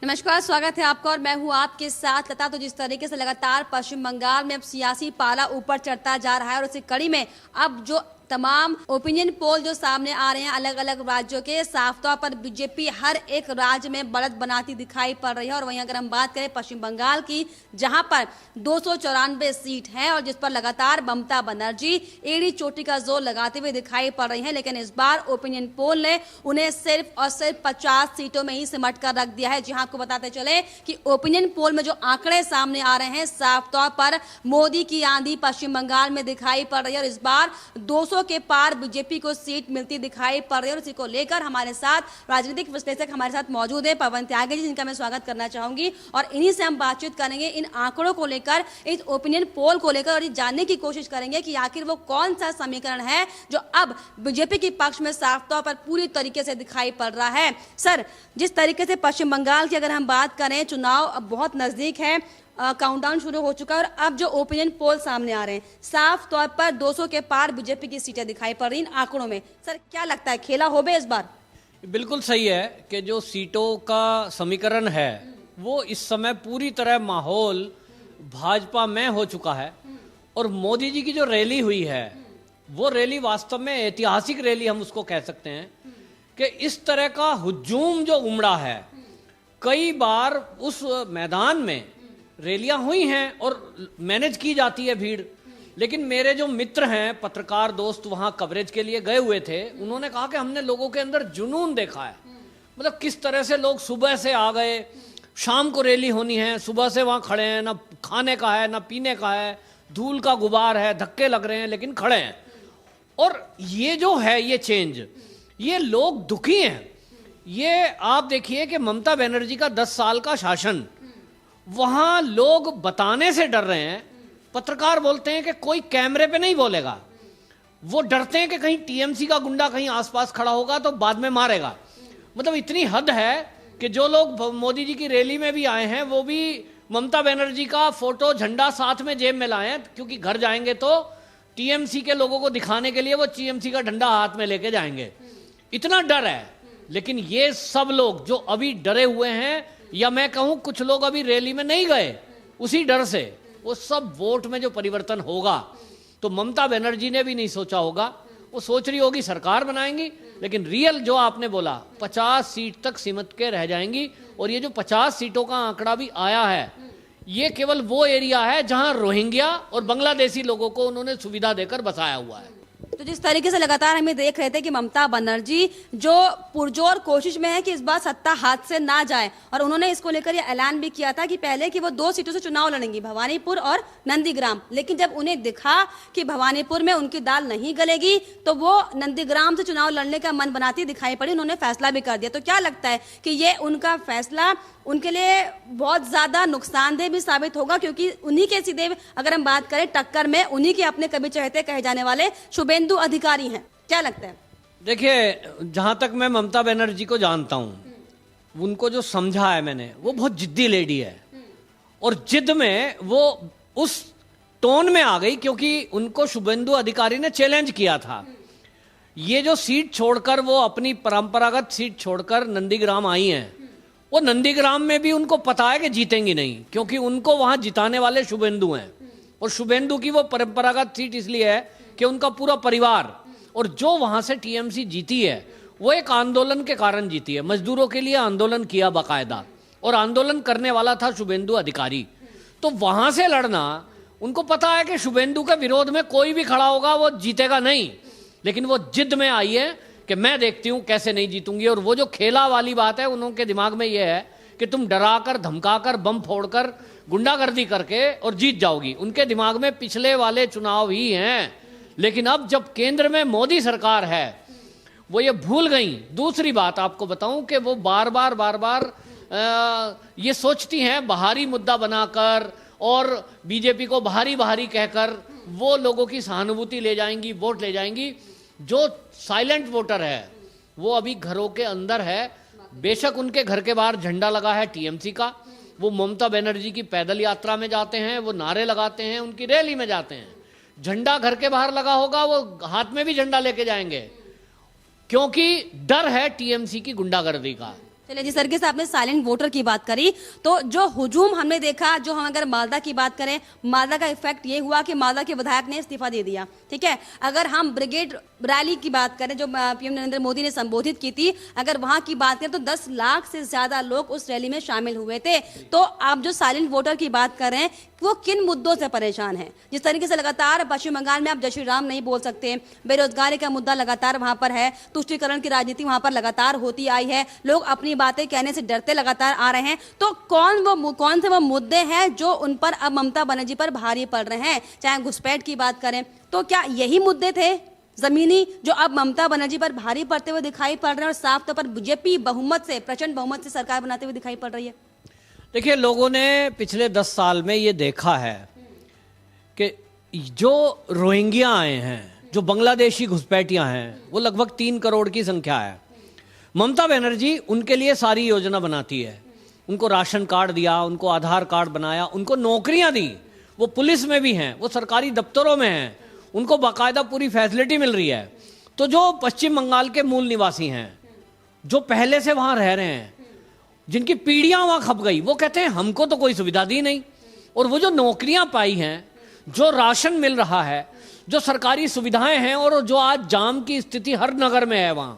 नमस्कार, स्वागत है आपका और मैं हूं आपके साथ लता। तो जिस तरीके से लगातार पश्चिम बंगाल में अब सियासी पाला ऊपर चढ़ता जा रहा है और इसी कड़ी में अब जो तमाम ओपिनियन पोल जो सामने आ रहे हैं अलग अलग राज्यों के, साफ तौर पर बीजेपी हर एक राज्य में बढ़त बनाती दिखाई पड़ रही है। और वहीं अगर हम बात करें पश्चिम बंगाल की, जहां पर 294 सीट है और जिस पर लगातार ममता बनर्जी एड़ी चोटी का जोर लगाते हुए दिखाई पड़ रही है, लेकिन इस बार ओपिनियन पोल ने उन्हें सिर्फ और सिर्फ 50 सीटों में ही सिमट कर रख दिया है। जी आपको बताते चले कि ओपिनियन पोल में जो आंकड़े सामने आ रहे हैं, साफ तौर पर मोदी की आंधी पश्चिम बंगाल में दिखाई पड़ रही है और इस बार 200 के पार बीजेपी को सीट मिलती दिखाई पड़ रही है। और इसी को लेकर हमारे साथ राजनीतिक विश्लेषक हमारे साथ मौजूद है पवन त्यागी जी, जिनका मैं स्वागत करना चाहूंगी और इन्हीं से हम बातचीत करेंगे इन आंकड़ों को लेकर, इस ओपिनियन पोल को लेकर और ये जानने की कोशिश करेंगे कि आखिर वो कौन सा समीकरण है जो अब बीजेपी के पक्ष में साफ तौर पर पूरी तरीके से दिखाई पड़ रहा है। सर, जिस तरीके से पश्चिम बंगाल की अगर हम बात करें, चुनाव अब बहुत नजदीक है, काउंटडाउन शुरू हो चुका है और अब जो ओपिनियन पोल सामने आ रहे हैं, साफ तौर पर 200 के पार बीजेपी की सीटें दिखाई पड़ रही इन आंकड़ों में। सर, क्या लगता है खेला हो बे इस बार? बिल्कुल सही है कि जो सीटों का समीकरण है वो इस समय पूरी तरह माहौल भाजपा में हो चुका है। और मोदी जी की जो रैली हुई है वो रैली वास्तव में ऐतिहासिक रैली हम उसको कह सकते हैं कि इस तरह का हुजूम जो उमड़ा है, कई बार उस मैदान में रैलियां हुई हैं और मैनेज की जाती है भीड़। लेकिन मेरे जो मित्र हैं, पत्रकार दोस्त वहां कवरेज के लिए गए हुए थे, उन्होंने कहा कि हमने लोगों के अंदर जुनून देखा है। मतलब किस तरह से लोग सुबह से आ गए, शाम को रैली होनी है, सुबह से वहां खड़े हैं, ना खाने का है ना पीने का है, धूल का गुबार है, धक्के लग रहे हैं लेकिन खड़े हैं। और ये जो है ये चेंज, ये लोग दुखी हैं। ये आप देखिए कि ममता बनर्जी का 10 साल का शासन, वहां लोग बताने से डर रहे हैं। पत्रकार बोलते हैं कि कोई कैमरे पे नहीं बोलेगा, वो डरते हैं कि कहीं टीएमसी का गुंडा कहीं आसपास खड़ा होगा तो बाद में मारेगा। मतलब इतनी हद है कि जो लोग मोदी जी की रैली में भी आए हैं वो भी ममता बनर्जी का फोटो झंडा साथ में जेब में लाए हैं, क्योंकि घर जाएंगे तो टीएमसी के लोगों को दिखाने के लिए वो टीएमसी का डंडा हाथ में लेके जाएंगे। इतना डर है। लेकिन ये सब लोग जो अभी डरे हुए हैं, या मैं कहूं कुछ लोग अभी रैली में नहीं गए उसी डर से, वो सब वोट में जो परिवर्तन होगा, तो ममता बनर्जी ने भी नहीं सोचा होगा। वो सोच रही होगी सरकार बनाएंगी, लेकिन रियल जो आपने बोला 50 सीट तक सिमट के रह जाएंगी। और ये जो 50 सीटों का आंकड़ा भी आया है, ये केवल वो एरिया है जहां रोहिंग्या और बांग्लादेशी लोगों को उन्होंने सुविधा देकर बसाया हुआ है। तो जिस तरीके से लगातार हमें देख रहे थे कि ममता बनर्जी जो पुरजोर कोशिश में है कि इस बार सत्ता हाथ से ना जाए, और उन्होंने इसको लेकर ये ऐलान भी किया था कि पहले कि वो 2 सीटों से चुनाव लड़ेंगी, भवानीपुर और नंदीग्राम। लेकिन जब उन्हें दिखा कि भवानीपुर में उनकी दाल नहीं गलेगी तो वो नंदीग्राम से चुनाव लड़ने का मन बनाती दिखाई पड़ी, उन्होंने फैसला भी कर दिया। तो क्या लगता है कि ये उनका फैसला उनके लिए बहुत ज्यादा नुकसानदेह भी साबित होगा, क्योंकि उन्हीं के सीधे अगर हम बात करें टक्कर में उन्हीं के अपने कभी चहेते कहे जाने वाले शुभेंदु अधिकारी हैं। क्या लगता है? देखिए, जहां तक मैं ममता बनर्जी को जानता हूं, उनको जो समझा है मैंने, वो बहुत जिद्दी लेडी है। और जिद में वो उस टोन में आ गई क्योंकि उनको शुभेंदु अधिकारी ने चैलेंज किया था। ये जो सीट छोड़कर वो अपनी परंपरागत सीट छोड़कर नंदीग्राम आई हैं, वो नंदीग्राम में भी उनको पता है कि जीतेंगी नहीं, क्योंकि उनको वहां जिताने वाले शुभेंदु हैं। और शुभेंदु की वो परंपरागत सीट इसलिए है कि उनका पूरा परिवार, और जो वहां से टीएमसी जीती है वो एक आंदोलन के कारण जीती है। मजदूरों के लिए आंदोलन किया बाकायदा, और आंदोलन करने वाला था शुभेंदु अधिकारी। तो वहां से लड़ना, उनको पता है कि शुभेंदु के विरोध में कोई भी खड़ा होगा वो जीतेगा नहीं, लेकिन वो जिद में आई है कि मैं देखती हूं कैसे नहीं जीतूंगी। और वो जो खेला वाली बात है उनके दिमाग में ये है कि तुम डराकर धमकाकर बम फोड़कर गुंडागर्दी करके और जीत जाओगी। उनके दिमाग में पिछले वाले चुनाव ही हैं। लेकिन अब जब केंद्र में मोदी सरकार है, वो ये भूल गई। दूसरी बात आपको बताऊं कि वो बार बार ये सोचती हैं बाहरी मुद्दा बनाकर और बीजेपी को बाहरी कहकर वो लोगों की सहानुभूति ले जाएंगी, वोट ले जाएंगी। जो साइलेंट वोटर है वो अभी घरों के अंदर है। बेशक उनके घर के बाहर झंडा लगा है टीएमसी का, वो ममता बनर्जी की पैदल यात्रा में जाते हैं, वो नारे लगाते हैं, उनकी रैली में जाते हैं। झंडा घर के बाहर लगा होगा, वो हाथ में भी झंडा लेके जाएंगे, क्योंकि डर है टीएमसी की गुंडागर्दी का। चलिए, जिस तरीके से आपने साइलेंट वोटर की बात करी, तो जो हुजूम हमने देखा, जो हम अगर मालदा की बात करें, मालदा का इफेक्ट ये हुआ कि मालदा के विधायक ने इस्तीफा दे दिया। ठीक है, अगर हम ब्रिगेड रैली की बात करें जो पीएम नरेंद्र मोदी ने संबोधित की थी, अगर वहां की बात करें तो 10 लाख से ज्यादा लोग उस रैली में शामिल हुए थे। तो आप जो साइलेंट वोटर की बात कर रहे हैं, वो किन मुद्दों से परेशान है? जिस तरीके से लगातार पश्चिम बंगाल में आप जय श्री राम नहीं बोल सकते, बेरोजगारी का मुद्दा लगातार वहां पर है, तुष्टीकरण की राजनीति वहां पर लगातार होती आई है, लोग अपनी बातें कहने से डरते लगातार आ रहे हैं। तो कौन से वो मुद्दे हैं जो उन पर अब ममता बनर्जी पर भारी पड़ रहे हैं? चाहे घुसपैठ की बात करें, तो क्या यही मुद्दे थे जमीनी जो अब ममता बनर्जी पर भारी पड़ते हुए दिखाई पड़ रहे हैं और साफ तौर पर बीजेपी बहुमत से, प्रचंड बहुमत से सरकार बनाते हुए दिखाई पड़ रही है? देखिए, लोगों ने पिछले 10 साल में ये देखा है कि जो रोहिंग्या आए हैं, जो बांग्लादेशी घुसपैठियां हैं, वो लगभग 3 करोड़ की संख्या है। ममता बनर्जी उनके लिए सारी योजना बनाती है, उनको राशन कार्ड दिया, उनको आधार कार्ड बनाया, उनको नौकरियां दी, वो पुलिस में भी हैं, वो सरकारी दफ्तरों में हैं, उनको बाकायदा पूरी फैसिलिटी मिल रही है। तो जो पश्चिम बंगाल के मूल निवासी हैं, जो पहले से वहां रह रहे हैं, जिनकी पीढ़ियां वहां खप गई, वो कहते हैं हमको तो कोई सुविधा दी नहीं। और वो जो नौकरियां पाई हैं, जो राशन मिल रहा है, जो सरकारी सुविधाएं हैं, और जो आज जाम की स्थिति हर नगर में है वहां,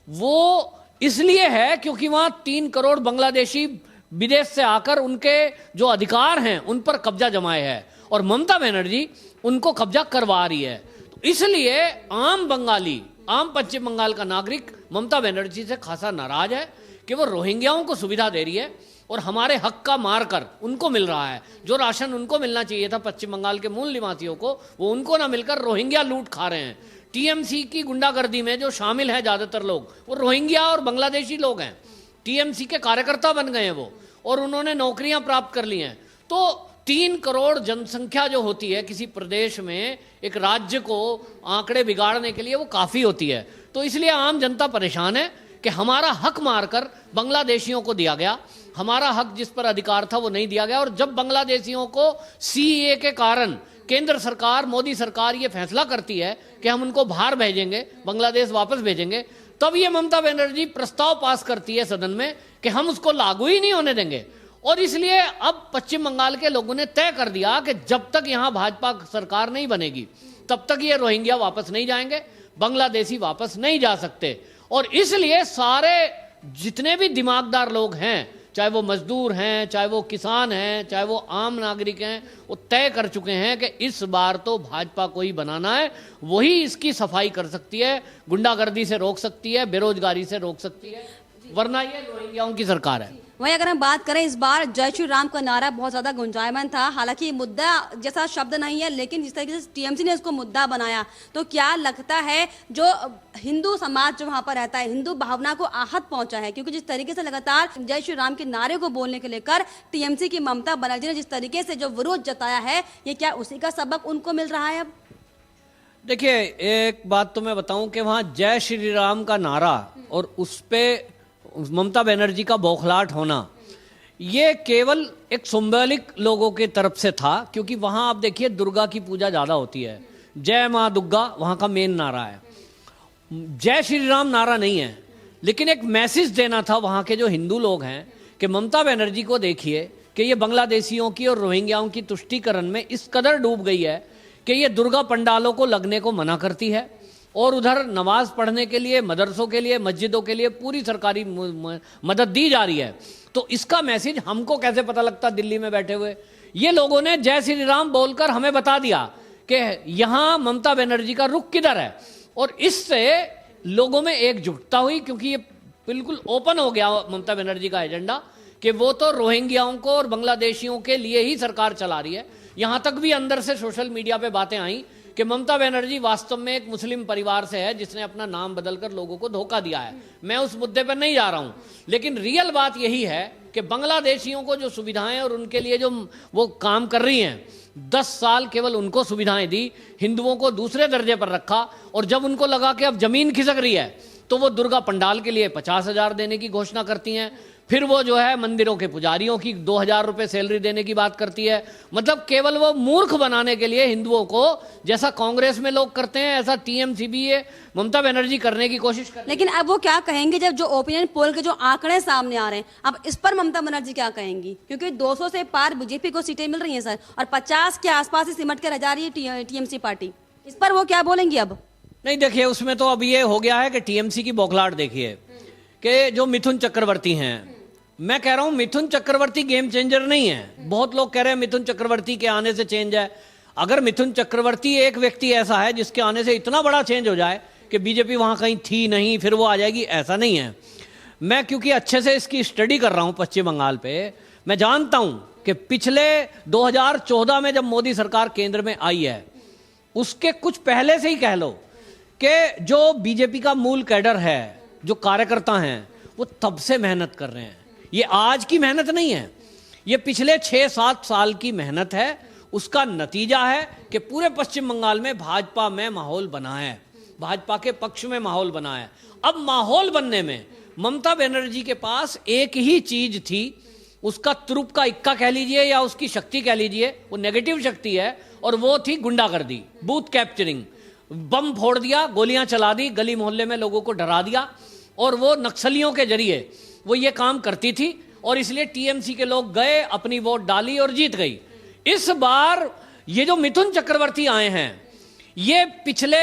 वो इसलिए है क्योंकि वहां 3 करोड़ बांग्लादेशी विदेश से आकर उनके जो अधिकार हैं उन पर कब्जा जमाए है, और ममता बनर्जी उनको कब्जा करवा रही है। तो इसलिए आम बंगाली, आम पश्चिम बंगाल का नागरिक ममता बनर्जी से खासा नाराज है कि वो रोहिंग्याओं को सुविधा दे रही है और हमारे हक का मारकर उनको मिल रहा है। जो राशन उनको मिलना चाहिए था पश्चिम बंगाल के मूल निवासियों को, वो उनको ना मिलकर रोहिंग्या लूट खा रहे हैं। टीएमसी की गुंडागर्दी में जो शामिल है ज्यादातर लोग, वो रोहिंग्या और बांग्लादेशी लोग हैं। टीएमसी के कार्यकर्ता बन गए हैं वो, और उन्होंने नौकरियां प्राप्त कर ली हैं। तो 3 करोड़ जनसंख्या जो होती है किसी प्रदेश में, एक राज्य को आंकड़े बिगाड़ने के लिए वो काफी होती है। तो इसलिए आम जनता परेशान है कि हमारा हक मारकर बांग्लादेशियों को दिया गया, हमारा हक जिस पर अधिकार था वो नहीं दिया गया। और जब बांग्लादेशियों को सीएए के कारण केंद्र सरकार, मोदी सरकार ये फैसला करती है कि हम उनको बाहर भेजेंगे, बांग्लादेश वापस भेजेंगे, तब ये ममता बनर्जी प्रस्ताव पास करती है सदन में कि हम उसको लागू ही नहीं होने देंगे। और इसलिए अब पश्चिम बंगाल के लोगों ने तय कर दिया कि जब तक यहां भाजपा सरकार नहीं बनेगी, तब तक ये रोहिंग्या वापस नहीं जाएंगे, बांग्लादेशी वापस नहीं जा सकते। और इसलिए सारे जितने भी दिमागदार लोग हैं, चाहे वो मजदूर हैं, चाहे वो किसान हैं, चाहे वो आम नागरिक हैं, वो तय कर चुके हैं कि इस बार तो भाजपा को ही बनाना है, वही इसकी सफाई कर सकती है, गुंडागर्दी से रोक सकती है, बेरोजगारी से रोक सकती है, वरना ये रोहिंग्याओं की सरकार है। वहीं अगर हम बात करें, इस बार जय श्री राम का नारा बहुत ज्यादा गुंजायमान था। हालांकि मुद्दा जैसा शब्द नहीं है, लेकिन जिस तरीके से टीएमसी ने इसको मुद्दा बनाया, तो क्या लगता है जो हिंदू समाज जो वहां पर रहता है, हिंदू भावना को आहत पहुंचा है? क्योंकि जिस तरीके से लगातार जय श्री राम के नारे को बोलने के लेकर टीएमसी की ममता बनर्जी ने जिस तरीके से जो विरोध जताया है, ये क्या उसी का सबक उनको मिल रहा है अब? देखिए, एक बात तो मैं बताऊं कि वहां जय श्री राम का नारा और उस पे ममता बनर्जी का बौखलाहट होना, ये केवल एक सिंबॉलिक लोगों की तरफ से था, क्योंकि वहां आप देखिए दुर्गा की पूजा ज्यादा होती है, जय मां दुर्गा वहां का मेन नारा है, जय श्री राम नारा नहीं है। लेकिन एक मैसेज देना था वहां के जो हिंदू लोग हैं कि ममता बनर्जी को देखिए कि ये बांग्लादेशियों की और रोहिंग्याओं की तुष्टीकरण में इस कदर डूब गई है कि ये दुर्गा पंडालों को लगने को मना करती है, और उधर नमाज पढ़ने के लिए, मदरसों के लिए, मस्जिदों के लिए पूरी सरकारी मदद दी जा रही है। तो इसका मैसेज हमको कैसे पता लगता दिल्ली में बैठे हुए? ये लोगों ने जय श्री राम बोलकर हमें बता दिया कि यहां ममता बनर्जी का रुख किधर है, और इससे लोगों में एकजुटता हुई, क्योंकि ये बिल्कुल ओपन हो गया ममता बनर्जी का एजेंडा कि वो तो रोहिंग्याओं को और बांग्लादेशियों के लिए ही सरकार चला रही है। यहां तक भी अंदर से सोशल मीडिया पे बातें आई कि ममता बनर्जी वास्तव में एक मुस्लिम परिवार से है जिसने अपना नाम बदलकर लोगों को धोखा दिया है। मैं उस मुद्दे पर नहीं जा रहा हूं, लेकिन रियल बात यही है कि बांग्लादेशियों को जो सुविधाएं और उनके लिए जो वो काम कर रही हैं, 10 साल केवल उनको सुविधाएं दी, हिंदुओं को दूसरे दर्जे पर रखा, और जब उनको लगा कि अब जमीन खिसक रही है तो वो दुर्गा पंडाल के लिए 50,000 देने की घोषणा करती हैं, फिर वो जो है मंदिरों के पुजारियों की 2000 रुपए सैलरी देने की बात करती है। मतलब केवल वो मूर्ख बनाने के लिए हिंदुओं को, जैसा कांग्रेस में लोग करते हैं, ऐसा टीएमसी भी ये ममता बनर्जी करने की कोशिश कर। लेकिन अब वो क्या कहेंगे जब जो ओपिनियन पोल के जो आंकड़े सामने आ रहे हैं, अब इस पर ममता बनर्जी क्या कहेंगी? क्योंकि 200 से पार बीजेपी को सीटें मिल रही हैं सर, और 50 के आसपास ही सिमट के रह जा रही है टीएमसी पार्टी। इस पर वो क्या बोलेंगी अब? नहीं, देखिए, उसमें तो अब ये हो गया है कि टीएमसी की बौखलाहट देखिए कि जो मिथुन चक्रवर्ती हैं, मैं कह रहा हूं मिथुन चक्रवर्ती गेम चेंजर नहीं है। बहुत लोग कह रहे हैं मिथुन चक्रवर्ती के आने से चेंज है। अगर मिथुन चक्रवर्ती एक व्यक्ति ऐसा है जिसके आने से इतना बड़ा चेंज हो जाए कि बीजेपी वहां कहीं थी नहीं फिर वो आ जाएगी, ऐसा नहीं है। मैं क्योंकि अच्छे से इसकी स्टडी कर रहा हूं पश्चिम बंगाल पे, मैं जानता हूं कि पिछले 2014 में जब मोदी सरकार केंद्र में आई है, उसके कुछ पहले से ही कह लो कि जो बीजेपी का मूल कैडर है, जो कार्यकर्ता हैं, वो तब से मेहनत कर रहे हैं। ये आज की मेहनत नहीं है, ये पिछले 6-7 साल की मेहनत है। उसका नतीजा है कि पूरे पश्चिम बंगाल में भाजपा में माहौल बना है, भाजपा के पक्ष में माहौल बना है। अब माहौल बनने में ममता बनर्जी के पास एक ही चीज थी, उसका तुरुप का इक्का कह लीजिए या उसकी शक्ति कह लीजिए, वो नेगेटिव शक्ति है, और वो थी गुंडागर्दी, बूथ कैप्चरिंग। बम फोड़ दिया, गोलियां चला दी, गली मोहल्ले में लोगों को डरा दिया, और वो नक्सलियों के जरिए वो ये काम करती थी। और इसलिए टीएमसी के लोग गए, अपनी वोट डाली और जीत गई। इस बार ये जो मिथुन चक्रवर्ती आए हैं, ये पिछले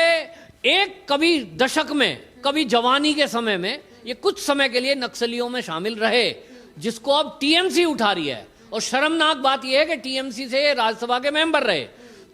एक कभी दशक में, कभी जवानी के समय में, ये कुछ समय के लिए नक्सलियों में शामिल रहे, जिसको अब टीएमसी उठा रही है। और शर्मनाक बात यह है कि टीएमसी से राज्यसभा के मेंबर रहे।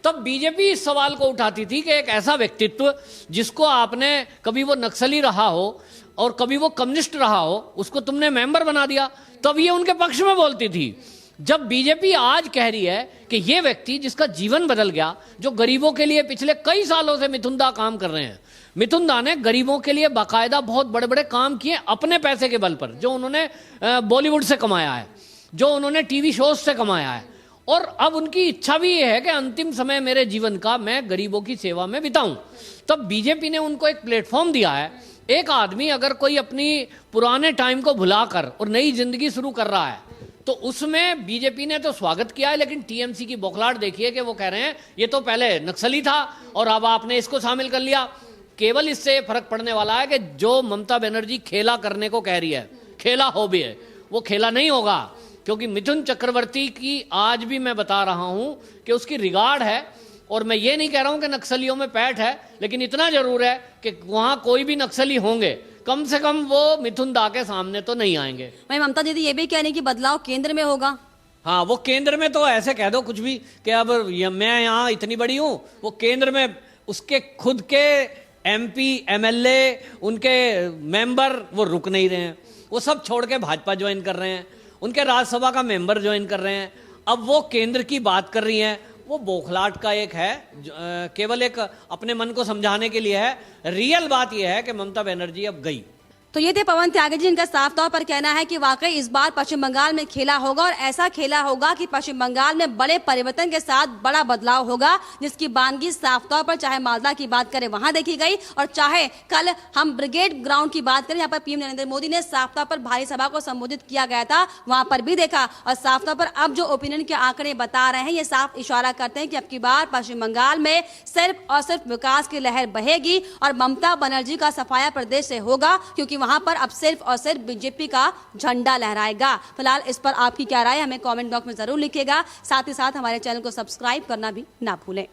तब बीजेपी इस सवाल को उठाती थी कि एक ऐसा व्यक्तित्व जिसको आपने, कभी वो नक्सली रहा हो और कभी वो कम्युनिस्ट रहा हो, उसको तुमने मेंबर बना दिया, तब ये उनके पक्ष में बोलती थी। जब बीजेपी आज कह रही है कि ये व्यक्ति जिसका जीवन बदल गया, जो गरीबों के लिए पिछले कई सालों से मिथुन दा काम कर रहे हैं, मिथुन दा ने गरीबों के लिए बाकायदा बहुत बड़े बड़े काम किए अपने पैसे के बल पर, जो उन्होंने बॉलीवुड से कमाया है, जो उन्होंने टीवी शोज से कमाया है। और अब उनकी इच्छा भी ये है कि अंतिम समय मेरे जीवन का मैं गरीबों की सेवा में बिताऊं। तब बीजेपी ने उनको एक प्लेटफॉर्म दिया है। एक आदमी अगर कोई अपनी पुराने टाइम को भुलाकर और नई जिंदगी शुरू कर रहा है, तो उसमें बीजेपी ने तो स्वागत किया है, लेकिन टीएमसी की बौखलाहट देखिए कि वो कह रहे हैं ये तो पहले नक्सली था और अब आपने इसको शामिल कर लिया। केवल इससे फर्क पड़ने वाला है कि जो ममता बनर्जी खेला करने को कह रही है, खेला हो भी है, वो खेला नहीं होगा। क्योंकि मिथुन चक्रवर्ती की आज भी मैं बता रहा हूं कि उसकी रिगार्ड है, और मैं ये नहीं कह रहा हूं कि नक्सलियों में पैठ है, लेकिन इतना जरूर है कि वहां कोई भी नक्सली होंगे, कम से कम वो मिथुन दा के सामने तो नहीं आएंगे। वही ममता दीदी ये भी कह रही कि बदलाव केंद्र में होगा। हाँ, वो केंद्र में तो ऐसे कह दो कुछ भी कि अब मैं यहाँ इतनी बड़ी हूं, वो केंद्र में उसके खुद के एमपी एमएलए, उनके मेंबर वो रुक नहीं रहे हैं, वो सब छोड़ के भाजपा ज्वाइन कर रहे हैं, उनके राज्यसभा का मेंबर ज्वाइन कर रहे हैं। अब वो केंद्र की बात कर रही हैं, वो बौखलाहट का एक है, केवल एक अपने मन को समझाने के लिए है। रियल बात यह है कि ममता बनर्जी अब गई। तो ये थे पवन त्यागी जी, इनका साफ तौर पर कहना है कि वाकई इस बार पश्चिम बंगाल में खेला होगा, और ऐसा खेला होगा कि पश्चिम बंगाल में बड़े परिवर्तन के साथ बड़ा बदलाव होगा, जिसकी बानगी साफ तौर पर चाहे मालदा की बात करें वहां देखी गई, और चाहे कल हम ब्रिगेड ग्राउंड की बात करें, यहाँ पर पीएम नरेंद्र मोदी ने साफ तौर पर भारी सभा को संबोधित किया गया था, वहां पर भी देखा। और साफ तौर पर अब जो ओपिनियन के आंकड़े बता रहे हैं, ये साफ इशारा करते हैं कि अब की बार पश्चिम बंगाल में सिर्फ और सिर्फ विकास की लहर बहेगी, और ममता बनर्जी का सफाया प्रदेश से होगा, क्योंकि वहां पर अब सिर्फ और सिर्फ बीजेपी का झंडा लहराएगा। फिलहाल इस पर आपकी क्या राय, हमें कमेंट बॉक्स में जरूर लिखिएगा। साथ ही साथ हमारे चैनल को सब्सक्राइब करना भी ना भूलें।